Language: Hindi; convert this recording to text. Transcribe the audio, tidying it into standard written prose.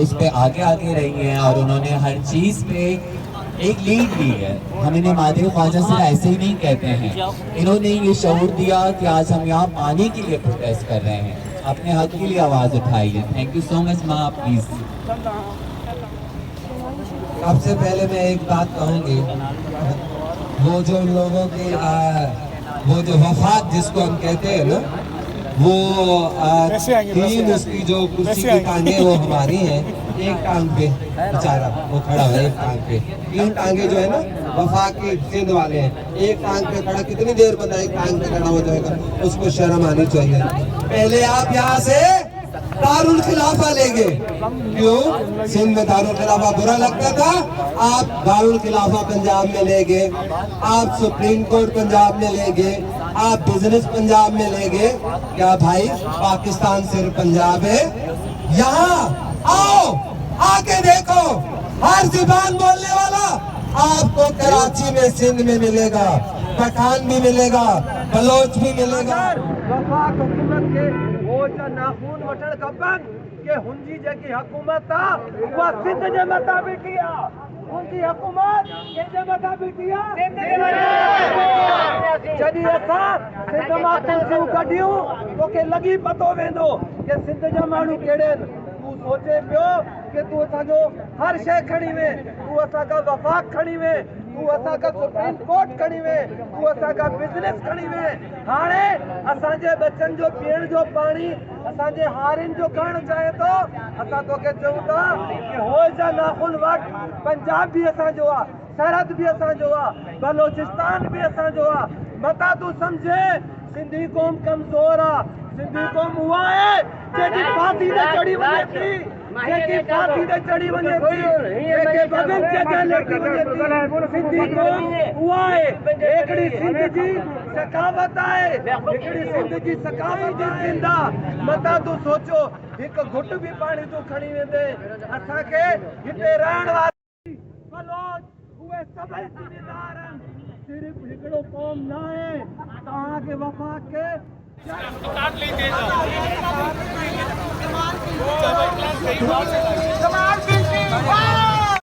इस पे आगे आगे रही हैं और उन्होंने हर चीज पे एक लीड ली है। हम इन्हें मादिर ख्वाजा से ऐसे ही नहीं कहते हैं। इन्होंने ये शऊर दिया कि आज हम यहाँ पानी के लिए प्रोटेस्ट कर रहे हैं, अपने हक के लिए आवाज उठाई है। थैंक यू सो मच माँ, प्लीज। सबसे पहले मैं एक बात कहूँगी, वो जो लोगों की वो जो वफात जिसको हम कहते हैं ना, वो तीन उसकी जो कुर्सी की टांगे वो हमारी हैं। एक टांग पे बेचारा वो खड़ा है, एक टांग पे। तीन टांगे जो है ना वफा के सिंध वाले हैं, एक टांग पे खड़ा। कितनी देर बंदा एक टांग पे खड़ा हो जाएगा, उसको शर्म आनी चाहिए। पहले आप यहाँ से दारुल खिलाफा लेंगे, क्यों? सिंध में दारुल खिलाफा बुरा लगता था, आप दारुल खिलाफा पंजाब में लेंगे, आप सुप्रीम कोर्ट पंजाब में लेंगे, आप बिजनेस पंजाब में लेंगे। क्या भाई पाकिस्तान सिर्फ पंजाब है? यहाँ आओ, आके देखो, हर जुबान बोलने वाला आपको कराची में सिंध में मिलेगा, पठान भी मिलेगा, बलोच भी मिलेगा। वफाक हुकूमत के वो जो नाखून वठण खपन के हुंजी जेकी हुकूमत आ उहा सिंध जे मथां बीठी आ। हुंजी हुकूमत कंहिंजे मथां बीठी आ? जॾहिं असां सिंध मां कुर्सियूं कढियूं तोखे लॻी पतो वेंदो कि सिंध जा माण्हू कहिड़े आहिनि। तूं सोचे पियो कि तूं असांजो हर शइ खणी वे, तूं असांखां वफ़ाक़ खणी वे, तूं असांखां सुप्रीम कोर्ट खणी वे, तूं असांखां बिज़नेस खणी वे। हाणे असांजे बच्चनि जो पीअण जो पाणी असांजे हारियुनि जो करणु चाहे थो। असां तोखे चऊं था कि होए जा नाखून वठ, पंजाब भी असांजो आहे, सरहद भी असांजो आहे, बलोचिस्तान भी असांजो आहे। मता तूं सम्झे सिंधी क़ौम कमज़ोर आहे। सिंधी क़ौम उहा आहे जेकी फांसी ते चढ़ी वञे थी, जेकी फांसी ते चढ़ी वञे थी, जेके बगन जॻह लेटी वञे थी। सिंधी क़ौम उहा आहे, हिकिड़ी सिंध जी सकावत आहे, हिकिड़ी सिंध जी सकावत जी सिंध आहे। मता तूं सोचो हिकु घुट बि पाणी तूं खणी वेंदे, असांखे हिते रहण वारा बलोच उहे सभई ज़िमेदार आहिनि। सिर्फ़ हिकिड़ो क़ौम न आहे, तहां के वफाक के काट लीजिएगा